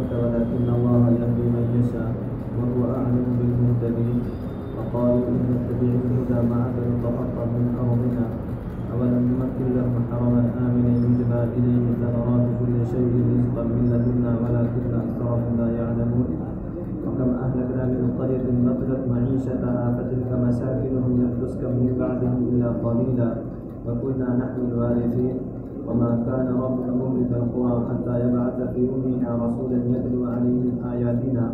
أحببت ولكن الله يهدي من يشاء وهو أعلم بالمهتدين وقالوا إن نتبع الهدى معك نتخطف من أرضنا أولم نمكن لهم حرما آمنا يجبى إليه ثمرات كل شيء رزقا من لدنا ولكن أكثرهم لا يعلمون وكم أهلكنا من قرية بطرت معيشتها فتلك مساكنهم لم تسكن من بعدهم إلا قليلا وكنا نحن الوارثين وما كان ربك مهلك القرى حتى يبعث في أمها رسولا يتلو عليهم آياتنا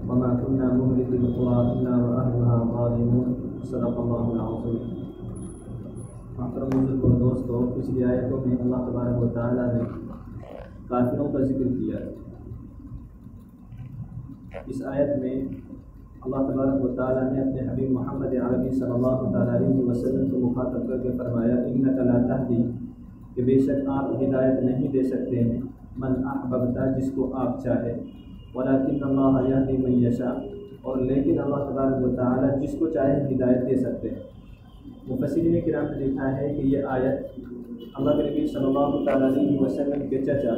وما كنا مهلك القرى إلا وأهلها ظالمون صدق الله العظيم. محترم بزرگ اور دوستو، پچھلی آیتوں میں اللہ تبارک و تعالیٰ نے کافروں کا ذکر کیا. اس آیت میں اللہ تبارک و تعالیٰ نے اپنے حبیب محمد عربی صلی اللہ تعالیٰ علیہ وسلم کو مخاطب کر کے فرمایا انک لا تہدی، کہ بے شک آپ ہدایت نہیں دے سکتے ہیں من احببت، جس کو آپ چاہے، ولکن اللہ یہدی من یشاء، اور لیکن اللہ تبارک و تعالیٰ جس کو چاہے ہدایت دے سکتے ہیں. مفسرین کرام نے لکھا ہے کہ یہ آیت اللہ کے نبی صلی اللہ تعالیٰ علیہ وسلم کے چچا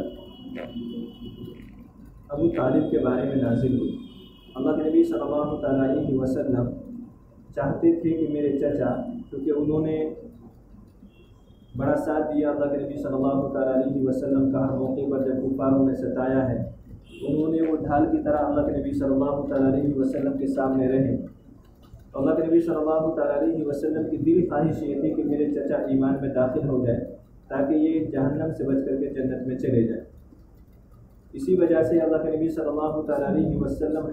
ابو طالب کے بارے میں نازل ہوئی. اللہ کے نبی صلی اللہ تعالیٰ علیہ وسلم چاہتے تھے کہ میرے چچا، کیونکہ انہوں نے بڑا ساتھ دیا اللہ کے نبی صلی اللہ تعالیٰ علیہ وسلم کا ہر موقع پر جب کفاروں نے ستایا ہے، انہوں نے وہ ڈھال کی طرح اللہ کے نبی صلی اللہ تعالیٰ علیہ وسلم کے سامنے رہے. اللہ کے نبی صلی اللہ تعالیٰ علیہ وسلم کی دلی خواہش یہ تھی کہ میرے چچا ایمان میں داخل ہو جائے تاکہ یہ جہنم سے بچ کر کے جنت میں چلے جائے. اسی وجہ سے اللہ کے نبی صلی اللہ تعالیٰ علیہ وسلم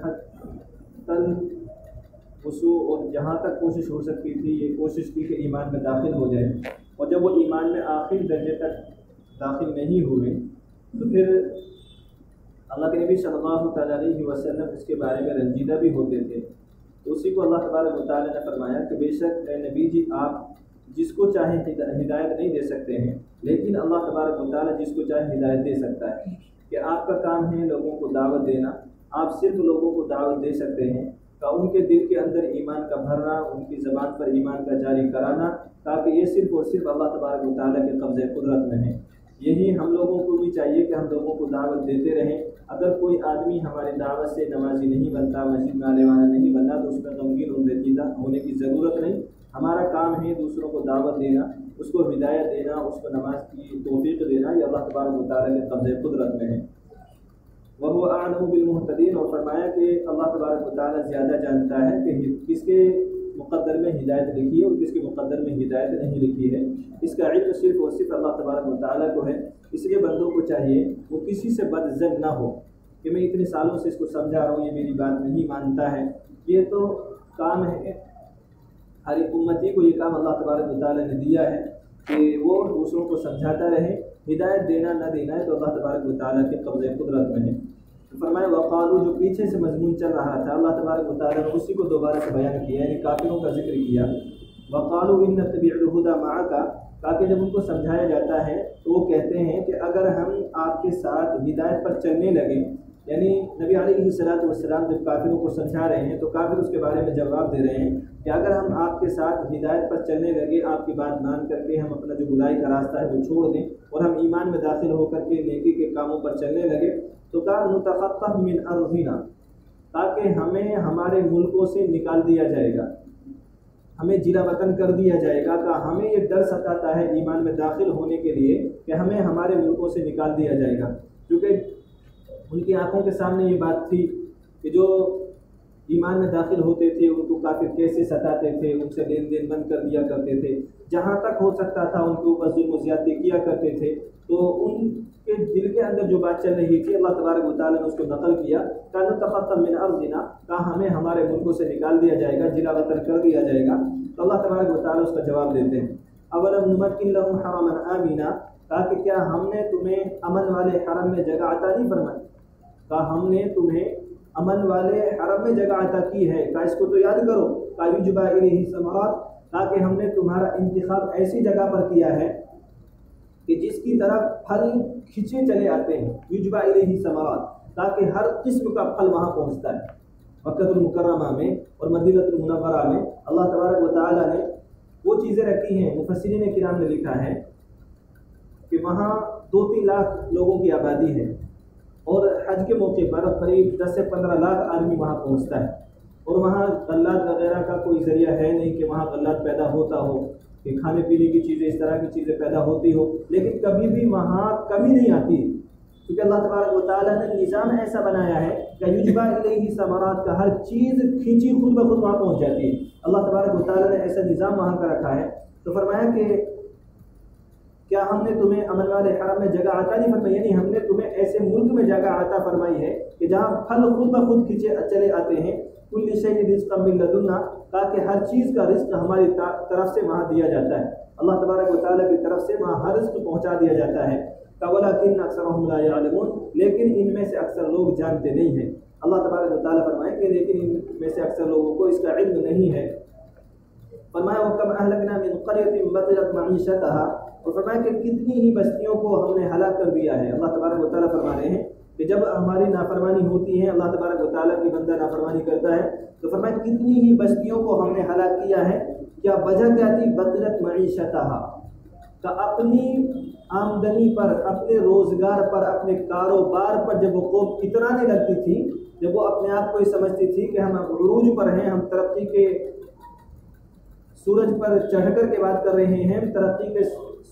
اور جہاں تک کوشش ہو سکتی تھی یہ کوشش کی کہ ایمان میں داخل ہو جائے، اور جب وہ ایمان میں آخر درجے تک داخل نہیں ہوئے تو پھر اللہ کے نبی صلی اللہ تعالیٰ علیہ وسلم اس کے بارے میں رنجیدہ بھی ہوتے تھے. تو اسی کو اللہ تبارک و تعالیٰ نے فرمایا کہ بے شک اے نبی جی آپ جس کو چاہیں ہدایت نہیں دے سکتے ہیں، لیکن اللہ تبارک و تعالیٰ جس کو چاہے ہدایت دے سکتا ہے. کہ آپ کا کام ہے لوگوں کو دعوت دینا، آپ صرف لوگوں کو دعوت دے سکتے ہیں کہ ان کے دل کے اندر ایمان کا بھرنا، ان کی زبان پر ایمان کا جاری کرانا، تاکہ یہ صرف اور صرف اللہ تبارک و تعالیٰ کے قبضۂ قدرت میں ہے. یہی ہم لوگوں کو بھی چاہیے کہ ہم لوگوں کو دعوت دیتے رہیں. اگر کوئی آدمی ہماری دعوت سے نمازی نہیں بنتا، مسجد میں آنے والا نہیں بنتا، تو اس پر غمگین اندیدہ ہونے کی ضرورت نہیں. ہمارا کام ہے دوسروں کو دعوت دینا، اس کو ہدایت دینا، اس کو نماز کی توفیق دینا. یہ اللہ تبارک و تعالیٰ کے قبضۂ قدرت میں ہے. وَهُوَ أَعْلَمُ بِالْمُهْتَدِينَ، اور فرمایا کہ اللہ تبارک و تعالیٰ زیادہ جانتا ہے کہ کس کے مقدر میں ہدایت لکھی ہے اور کس کے مقدر میں ہدایت نہیں لکھی ہے. اس کا علم صرف اور صرف اللہ تبارک و تعالیٰ کو ہے. اس لیے بندوں کو چاہیے وہ کسی سے بدظن نہ ہو کہ میں اتنے سالوں سے اس کو سمجھا رہا ہوں، یہ میری بات نہیں مانتا ہے. یہ تو کام ہے ہر ایک امتی کو، یہ کام اللہ تبارک و تعالیٰ نے دیا ہے کہ وہ دوسروں کو سمجھاتا رہے. ہدایت دینا نہ دینا ہے تو اللہ تبارک و تعالیٰ کے قبضۂ قدرت میں ہے. فرمایا وقالو، جو پیچھے سے مضمون چل رہا تھا اللہ تبارک و تعالیٰ نے اسی کو دوبارہ سے بیان کیا، یعنی کافروں کا ذکر کیا. وقالو ان نتبع الہدی معک، تاکہ جب ان کو سمجھایا جاتا ہے تو وہ کہتے ہیں کہ اگر ہم آپ کے ساتھ ہدایت پر چلنے لگیں، یعنی نبی علیہ الصلوۃ والسلام جب کافروں کو سمجھا رہے ہیں تو کافر اس کے بارے میں جواب دے رہے ہیں کہ اگر ہم آپ کے ساتھ ہدایت پر چلنے لگے، آپ کی بات مان کر کے ہم اپنا جو برائی کا راستہ ہے وہ چھوڑ دیں اور ہم ایمان میں داخل ہو کر کے نیکی کے کاموں پر چلنے لگے، تو کا نتخطف من ارضنا، تاکہ ہمیں ہمارے ملکوں سے نکال دیا جائے گا، ہمیں جلا وطن کر دیا جائے گا. کہ ہمیں یہ ڈر ستاتا ہے ایمان میں داخل ہونے کے لیے کہ ہمیں ہمارے ملکوں سے نکال دیا جائے گا. کیونکہ ان کی آنکھوں کے سامنے یہ بات تھی کہ جو ایمان میں داخل ہوتے تھے ان کو کافر کیسے ستاتے تھے، ان سے لین دین بند کر دیا کرتے تھے، جہاں تک ہو سکتا تھا ان کے اوپر ظلم و زیادتی کیا کرتے تھے. تو ان کے دل کے اندر جو بات چل رہی تھی اللہ تبارک و تعالیٰ نے اس کو نقل کیا کہ نتخطف من ارضنا، کہ ہمیں ہمارے ملکوں سے نکال دیا جائے گا، جلا وطن کر دیا جائے گا. تو اللہ تبارک و تعالیٰ اس کا جواب دیتے ہیں اولم نمکن لهم حرما آمنا، تاکہ کیا ہم نے تمہیں امن والے حرم میں جگہ عطا نہیں فرمائی، کہ ہم نے تمہیں امن والے حرم میں جگہ عطا کی ہے. کہ اس کو تو یاد کرو، کہ یجبا الیہ ثمرات، تاکہ ہم نے تمہارا انتخاب ایسی جگہ پر کیا ہے کہ جس کی طرف پھل کھینچے چلے آتے ہیں. یجبا الیہ ثمرات، تاکہ ہر قسم کا پھل وہاں پہنچتا ہے. مکہ المکرمہ میں اور مدینہ المنورہ میں اللہ تبارک و تعالیٰ نے وہ چیزیں رکھی ہیں. مفسرین کرام نے لکھا ہے کہ وہاں 2-3 لاکھ لوگوں کی آبادی ہے، اور حج کے موقع پر قریب 10 سے 15 لاکھ آدمی وہاں پہنچتا ہے، اور وہاں غلات وغیرہ کا کوئی ذریعہ ہے نہیں کہ وہاں غلات پیدا ہوتا ہو، کہ کھانے پینے کی چیزیں اس طرح کی چیزیں پیدا ہوتی ہو، لیکن کبھی بھی وہاں کمی نہیں آتی، کیونکہ اللہ تبارک و تعالیٰ نے نظام ایسا بنایا ہے کہ یجبا الیہ ثمرات کا ہر چیز کھینچی خود بخود وہاں پہنچ جاتی ہے۔ اللہ تبارک و تعالیٰ نے ایسا نظام وہاں کا رکھا ہے۔ تو فرمایا کہ کیا ہم نے تمہیں امن والے حرم میں جگہ عطا نہیں فرمائی، یعنی ہم نے تمہیں ایسے ملک میں جگہ عطا فرمائی ہے کہ جہاں پھل خود بخود کھینچے چلے آتے ہیں، کل شیء رزقا من لدنا، تاکہ ہر چیز کا رزق ہماری طرف سے وہاں دیا جاتا ہے، اللہ تبارک و تعالیٰ کی طرف سے وہاں ہر رزق پہنچا دیا جاتا ہے۔ وَلَٰكِنَّ أَكْثَرَهُمْ لَا يَعْلَمُونَ، لیکن ان میں سے اکثر لوگ جانتے نہیں ہیں۔ اللہ تبارک و تعالیٰ فرمائے کہ لیکن ان میں سے اکثر لوگوں کو اس کا علم نہیں ہے۔ فرمایا وَكَمْ أَهْلَكْنَا مِنْ قَرْيَةٍ بَطِرَتْ مَعِيشَتَهَا، اور فرمایا کہ کتنی ہی بستیوں کو ہم نے ہلاک کر دیا ہے۔ اللہ تبارک و تعالیٰ فرما رہے ہیں کہ جب ہماری نافرمانی ہوتی ہے، اللہ تبارک و تعالیٰ کی بندہ نافرمانی کرتا ہے، تو فرمایا کتنی ہی بستیوں کو ہم نے ہلاک کیا ہے۔ کیا وجہ کیا تھی؟ بطرت معیشتها، کہ اپنی آمدنی پر، اپنے روزگار پر، اپنے کاروبار پر جب وہ قوم اترانے لگتی تھی، جب وہ اپنے آپ کو یہ سمجھتی تھی کہ ہم عروج پر ہیں، ہم ترقی کے سورج پر چڑھ کر کے بات کر رہے ہیں، ترقی کے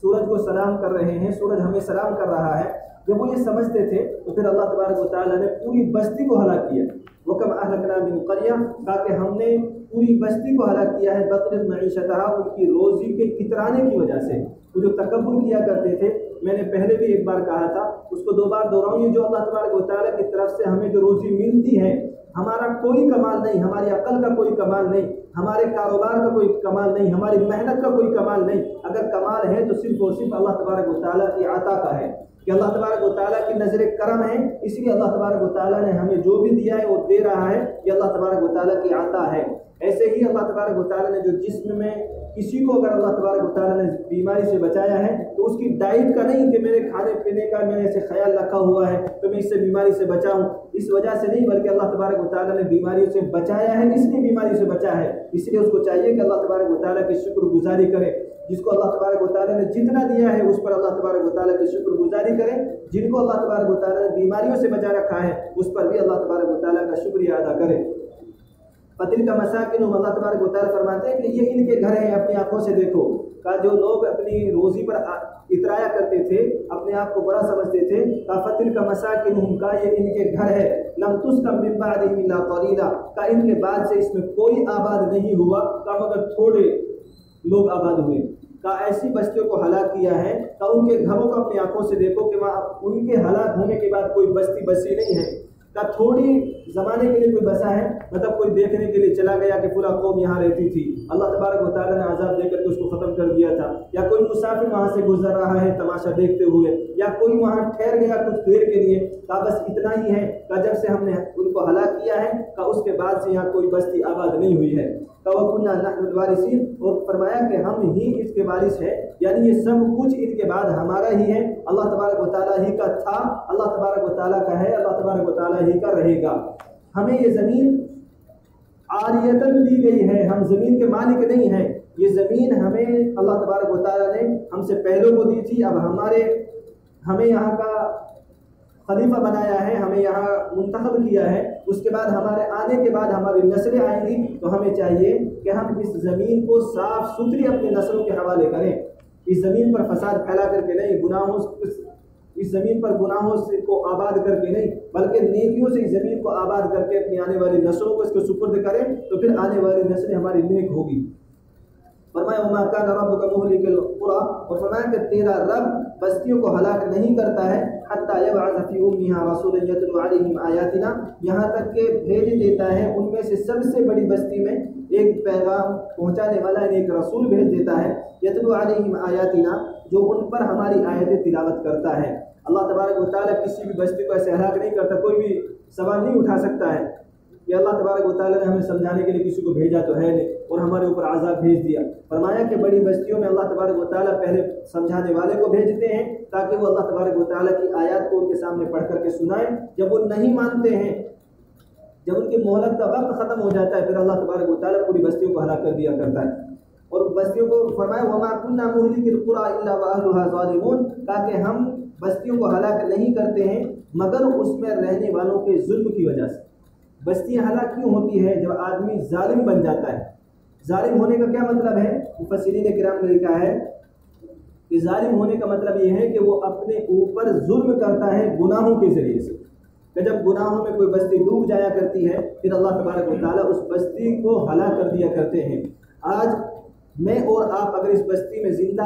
سورج کو سلام کر رہے ہیں، سورج ہمیں سلام کر رہا ہے، جب وہ یہ سمجھتے تھے تو پھر اللہ تبارک و تعالیٰ نے پوری بستی کو ہلاک کیا۔ وَكَمْ أَهْلَكْنَا مِنْ قَرْيَةٍ، تاکہ ہم نے پوری بستی کو ہلاک کیا ہے، بطرت معیشتها، ان کی روزی کے اترانے کی وجہ سے۔ وہ جو تکبر کیا کرتے تھے، میں نے پہلے بھی ایک بار کہا تھا، اس کو 2 بار دہراؤں، یہ جو اللہ تبارک و تعالیٰ کی طرف سے ہمیں جو روزی ملتی ہے، ہمارا کوئی کمال نہیں، ہماری عقل کا کوئی کمال نہیں، ہمارے کاروبار کا کوئی کمال نہیں، ہماری محنت کا کوئی کمال نہیں، اگر کمال ہے تو صرف اور صرف اللہ تبارک و تعالیٰ کی عطا کا ہے، کہ اللہ تبارک و تعالیٰ کی نظر کرم ہے، اس لیے اللہ تبارک و تعالیٰ نے ہمیں جو بھی دیا ہے وہ دے رہا ہے، یہ اللہ تبارک و تعالیٰ کی عطا ہے۔ ایسے ہی اللہ تبارک و تعالیٰ نے جو جسم میں کسی کو اگر اللہ تبارک و تعالیٰ نے بیماری سے بچایا ہے تو اس کی ڈائٹ کا نہیں کہ میرے کھانے پینے کا میں نے ایسے خیال رکھا ہوا ہے تو میں اس سے بیماری سے بچاؤں، اس وجہ سے نہیں، بلکہ اللہ تبارک و تعالیٰ نے بیماریوں سے بچایا ہے، اس لیے بیماری سے بچا ہے، اس لیے اس کو چاہیے کہ اللہ تبارک و تعالیٰ کی شکر گزاری کرے، جس کو اللہ تبارک و تعالیٰ نے جتنا دیا ہے اس پر اللہ تبارک و تعالیٰ کی شکر گزاری کرے، جن کو اللہ تبارک و تعالیٰ نے بیماریوں سے بچا رکھا ہے اس پر بھی اللہ تبارک و تعالیٰ کا شکریہ ادا کرے۔ فتل کا مساکن، اللہ تبارک و تعالیٰ فرماتے ہیں کہ یہ ان کے گھر ہیں، اپنی آنکھوں سے دیکھو، کہ جو لوگ اپنی روزی پر اترایا کرتے تھے، اپنے آپ کو بڑا سمجھتے تھے، فتل کا مساکن کا یہ ان کے گھر ہے، لم تسکن من بعدہم الا قلیلا، کہ ان کے بعد سے اس میں کوئی آباد نہیں ہوا کہ مگر تھوڑے لوگ آباد ہوئے، کہ ایسی بستیوں کو ہلاک کیا ہے کہ ان کے گھروں کو اپنی آنکھوں سے دیکھو کہ وہاں ان کے ہلاک ہونے کے بعد کوئی بستی بسی نہیں ہے، کہ تھوڑی زمانے کے لیے کوئی بسا ہے، مطلب کوئی دیکھنے کے لیے چلا گیا کہ پورا قوم یہاں رہتی تھی، اللہ تبارک و تعالیٰ نے عذاب دے کر کے اس کو ختم کر دیا تھا، یا کوئی مسافر وہاں سے گزر رہا ہے تماشا دیکھتے ہوئے، یا کوئی وہاں ٹھہر گیا کچھ دیر کے لیے، کہ بس اتنا ہی ہے، کہ جب سے ہم نے ان کو ہلاک کیا ہے کہ اس کے بعد سے یہاں کوئی بستی آباد نہیں ہوئی ہے، وَكُنَّا نَحْنُ الْوَارِثِينَ، اور فرمایا کہ ہم ہی اس کے وارث ہیں، یعنی یہ سب کچھ ان کے بعد ہمارا ہی ہے، اللہ تبارک و تعالیٰ ہی کا تھا، اللہ تبارک و تعالیٰ کا ہے، اللہ تبارک و تعالیٰ ہی کا رہے گا۔ ہمیں یہ زمین عاریتاً دی گئی ہے، ہم زمین کے مالک نہیں ہیں، یہ زمین ہمیں اللہ تبارک و تعالیٰ نے ہم سے پہلوں کو دی تھی، اب ہمیں یہاں کا خلیفہ بنایا ہے، ہمیں یہاں منتخب کیا ہے، اس کے بعد ہمارے آنے کے بعد ہماری نسلیں آئیں گی تو ہمیں چاہیے کہ ہم اس زمین کو صاف ستھری اپنی نسلوں کے حوالے کریں، اس زمین پر فساد پھیلا کر کے نہیں، اس زمین پر گناہوں سے کو آباد کر کے نہیں، بلکہ نیکیوں سے اس زمین کو آباد کر کے اپنی آنے والی نسلوں کو اس کو سپرد کریں، تو پھر آنے والی نسلیں ہماری نیک ہوگی۔ فرمایا وما كان ربك مهلك القرى، اور فرمایا کہ تیرا رب بستیوں کو ہلاک نہیں کرتا ہے، حتى يبعث في امها رسولا يتلو عليهم آياتنا، یہاں تک کہ بھیج دیتا ہے ان میں سے سب سے بڑی بستی میں ایک پیغام پہنچانے والا، ایک رسول بھیج دیتا ہے، یتلو علیہم آیاتنا، جو ان پر ہماری آیتیں تلاوت کرتا ہے۔ اللہ تبارک و تعالیٰ کسی بھی بستی کو ایسے ہلاک نہیں کرتا، کوئی بھی سوال نہیں اٹھا سکتا ہے کہ اللہ تبارک و تعالیٰ نے ہمیں سمجھانے کے لیے کسی کو بھیجا تو ہے نہیں اور ہمارے اوپر عذاب بھیج دیا۔ فرمایا کہ بڑی بستیوں میں اللہ تبارک و تعالیٰ پہلے سمجھانے والے کو بھیجتے ہیں تاکہ وہ اللہ تبارک و تعالیٰ کی آیات کو ان کے سامنے پڑھ کر کے سنائیں، جب وہ نہیں مانتے ہیں، جب ان کی مہلت کا وقت ختم ہو جاتا ہے، پھر اللہ تبارک و تعالیٰ پوری بستیوں کو ہلاک کر دیا کرتا ہے۔ اور بستیوں کو فرمایا وما كنا مهلك القرى الا واهلها ظالمون، تاکہ ہم بستیوں کو ہلاک نہیں کرتے ہیں مگر اس میں رہنے والوں کے ظلم کی وجہ سے۔ بستیاں ہلاک کیوں ہوتی ہے؟ جب آدمی ظالم بن جاتا ہے۔ ظالم ہونے کا کیا مطلب ہے؟ مفسرین کرام نے لکھا ہے کہ ظالم ہونے کا مطلب یہ ہے کہ وہ اپنے اوپر ظلم کرتا ہے گناہوں کے ذریعے سے، کہ جب گناہوں میں کوئی بستی ڈوب جایا کرتی ہے پھر اللہ تبارک و تعالیٰ اس بستی کو ہلاک کر دیا کرتے ہیں۔ آج میں اور آپ اگر اس بستی میں زندہ